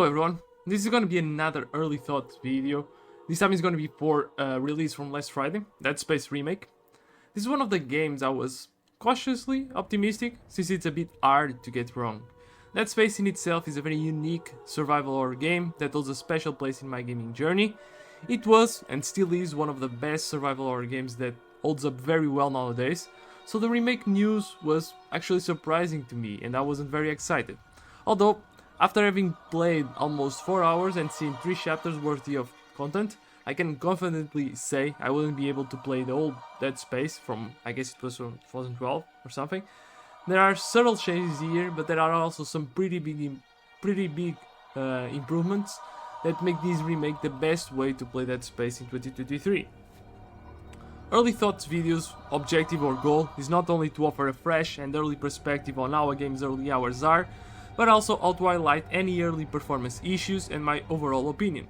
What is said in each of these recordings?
everyone, this is gonna be another early thoughts video. This time it's gonna be for release from last Friday, Dead Space Remake. This is one of the games I was cautiously optimistic, since it's a bit hard to get wrong. Dead Space in itself is a very unique survival horror game that holds a special place in my gaming journey. It was, and still is, one of the best survival horror games that holds up very well nowadays, so the remake news was actually surprising to me and I wasn't very excited. Although, after having played almost 4 hours and seen 3 chapters worthy of content, I can confidently say I wouldn't be able to play the old Dead Space from, I guess it was from 2012 or something. There are subtle changes here, but there are also some pretty big improvements that make this remake the best way to play Dead Space in 2023. Early Thoughts videos' objective or goal is not only to offer a fresh and early perspective on how a game's early hours are, but also how to highlight any early performance issues and my overall opinion.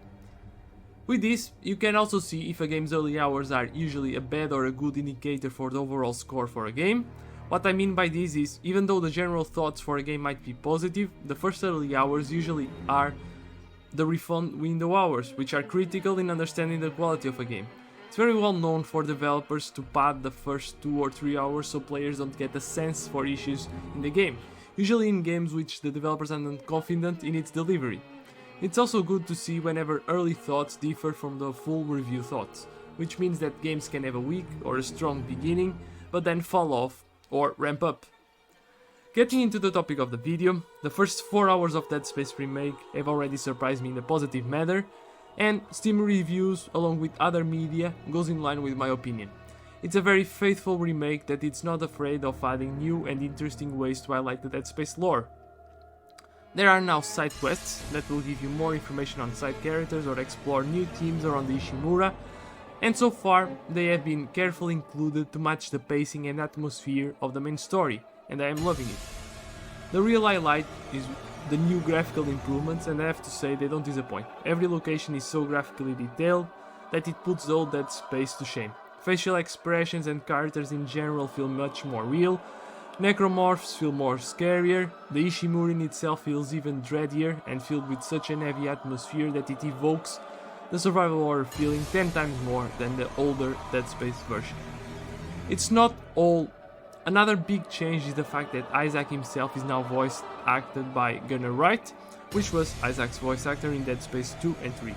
With this, you can also see if a game's early hours are usually a bad or a good indicator for the overall score for a game. What I mean by this is, even though the general thoughts for a game might be positive, the first early hours usually are the refund window hours, which are critical in understanding the quality of a game. It's very well known for developers to pad the first 2 or 3 hours so players don't get a sense for issues in the game, usually in games which the developers are not confident in its delivery. It's also good to see whenever early thoughts differ from the full review thoughts, which means that games can have a weak or a strong beginning, but then fall off or ramp up. Getting into the topic of the video, the first 4 hours of Dead Space Remake have already surprised me in a positive manner, and Steam reviews along with other media goes in line with my opinion. It's a very faithful remake that it's not afraid of adding new and interesting ways to highlight the Dead Space lore. There are now side quests that will give you more information on side characters or explore new themes around the Ishimura, and so far they have been carefully included to match the pacing and atmosphere of the main story, and I am loving it. The real highlight is the new graphical improvements, and I have to say they don't disappoint. Every location is so graphically detailed that it puts the old Dead Space to shame. Facial expressions and characters in general feel much more real, necromorphs feel more scarier, the Ishimura in itself feels even dreadier and filled with such an heavy atmosphere that it evokes the survival horror feeling 10 times more than the older Dead Space version. It's not all. Another big change is the fact that Isaac himself is now voice acted by Gunnar Wright, which was Isaac's voice actor in Dead Space 2 and 3.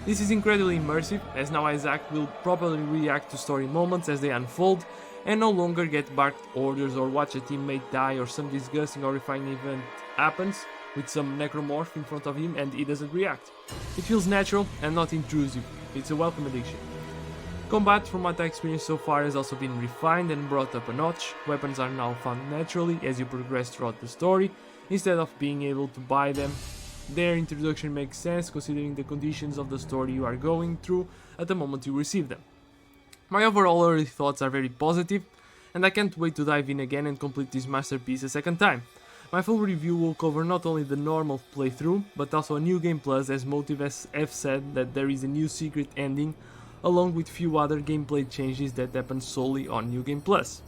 This is incredibly immersive, as now Isaac will properly react to story moments as they unfold, and no longer get barked orders or watch a teammate die or some disgusting horrifying event happens with some necromorph in front of him and he doesn't react. It feels natural and not intrusive. It's a welcome addition. Combat, from what I experienced so far, has also been refined and brought up a notch. Weapons are now found naturally as you progress throughout the story, instead of being able to buy them. Their introduction makes sense considering the conditions of the story you are going through at the moment you receive them. My overall early thoughts are very positive, and I can't wait to dive in again and complete this masterpiece a second time. My full review will cover not only the normal playthrough, but also a new game plus, as Motive have said that there is a new secret ending, along with few other gameplay changes that happen solely on New Game Plus.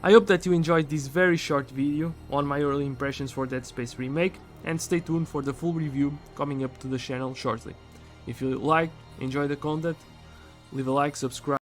I hope that you enjoyed this very short video on my early impressions for Dead Space Remake, and stay tuned for the full review coming up to the channel shortly. If you enjoy the content, leave a like, subscribe.